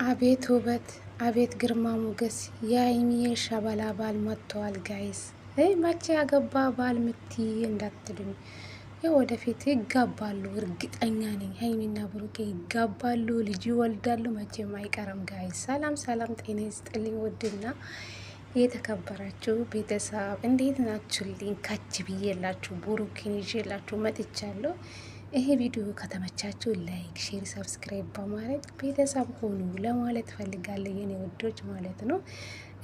አቤት ውበት፣ አቤት ግርማ ሞገስ! የሀይሚ ሸበላ ባል መጥተዋል ጋይስ። መቼ ያገባ ባል ምትይ እንዳትሉኝ፣ ወደፊት ይጋባሉ እርግጠኛ ነኝ። ሀይሚና ብሩኬ ይጋባሉ፣ ልጅ ይወልዳሉ፣ መቼም አይቀርም ጋይስ። ሰላም ሰላም፣ ጤና ይስጥልኝ ውድና የተከበራችሁ ቤተሰብ እንዴት ናችሁልኝ? ካች ብዬላችሁ ብሩኬን ይዤላችሁ መጥቻለሁ። ይሄ ቪዲዮ ከተመቻችሁ ላይክ፣ ሼር፣ ሰብስክራይብ በማድረግ ቤተሰብ ሆኑ ለማለት ፈልጋለሁ የኔ ውዶች ማለት ነው።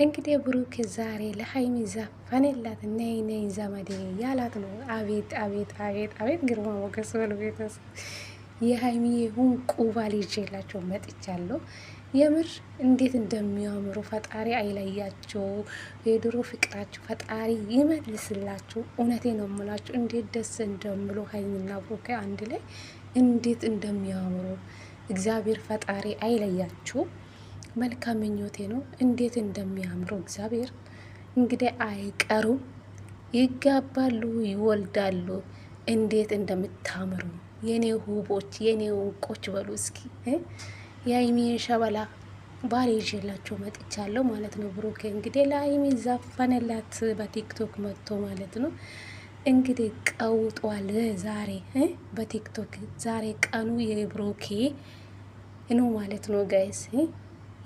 እንግዲህ ብሩክ ዛሬ ለሀይሚ ዘፈነላት ነይ ነይ ዘመዴ ያላት ነው። አቤት አቤት አቤት አቤት ግርማ ሞገስ በሉ ቤተሰብ። የሀይሚ ሁንቁ ባል ይዤላቸው መጥቻለሁ። የምር እንዴት እንደሚያምሩ ፈጣሪ አይለያቸው። የድሮ ፍቅራችሁ ፈጣሪ ይመልስላችሁ። እውነቴ ነው የምላችሁ። እንዴት ደስ እንደምሉ ሀይሚና ብሩኬ አንድ ላይ እንዴት እንደሚያምሩ እግዚአብሔር ፈጣሪ አይለያችሁ። መልካም ምኞቴ ነው። እንዴት እንደሚያምሩ እግዚአብሔር እንግዲህ አይቀሩም፣ ይጋባሉ፣ ይወልዳሉ። እንዴት እንደምታምሩ የኔ ውቦች፣ የኔ ውንቆች በሉ እስኪ። የሀይሚ ሸበላ ባል ይዤላቸው መጥቻለሁ ማለት ነው። ብሩኬ እንግዲህ ለሀይሚ ዘፈነላት በቲክቶክ መጥቶ ማለት ነው። እንግዲህ ቀውጧል ዛሬ በቲክቶክ ዛሬ ቀኑ የብሩኬ ነው ማለት ነው ጋይስ።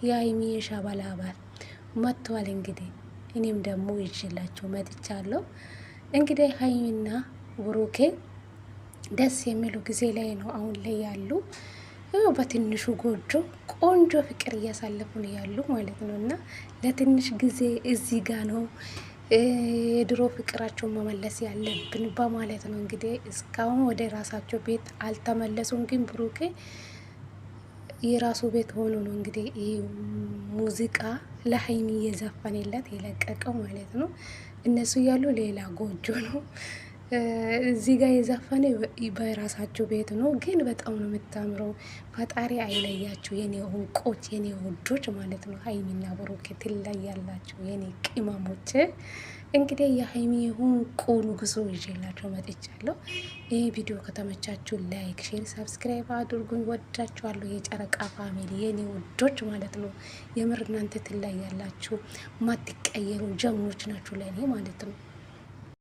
የሀይሚ ሸበላ ባል መጥቷል። እንግዲህ እኔም ደግሞ ይዤላቸው መጥቻለሁ። እንግዲህ ሀይሚና ብሩኬ ደስ የሚሉ ጊዜ ላይ ነው አሁን ላይ ያሉ። በትንሹ ጎጆ ቆንጆ ፍቅር እያሳለፉ ነው ያሉ ማለት ነው። እና ለትንሽ ጊዜ እዚህ ጋ ነው የድሮ ፍቅራቸውን መመለስ ያለብን በማለት ነው። እንግዲህ እስካሁን ወደ ራሳቸው ቤት አልተመለሱም። ግን ብሩኬ የራሱ ቤት ሆኖ ነው እንግዲህ ይህ ሙዚቃ ለሀይሚ እየዘፈነላት የለቀቀው ማለት ነው። እነሱ ያሉ ሌላ ጎጆ ነው። እዚህ ጋር የዘፈነ በራሳቸው ቤት ነው። ግን በጣም ነው የምታምረው። ፈጣሪ አይለያችሁ የኔ እንቆች፣ የኔ ውዶች ማለት ነው። ሀይሚና ብሩኬ ትለያላችሁ የኔ ቅመሞች። እንግዲህ የሀይሚ እንቁ ንጉሶ ይዤላቸው መጥቻለሁ። ይህ ቪዲዮ ከተመቻችሁ ላይክ፣ ሼር፣ ሰብስክራይብ አድርጉኝ። ወዳችኋለሁ የጨረቃ ፋሚሊ የኔ ውዶች ማለት ነው። የምር እናንተ ትለያላችሁ፣ ማትቀየሩ ጀግኖች ናችሁ ለእኔ ማለት ነው።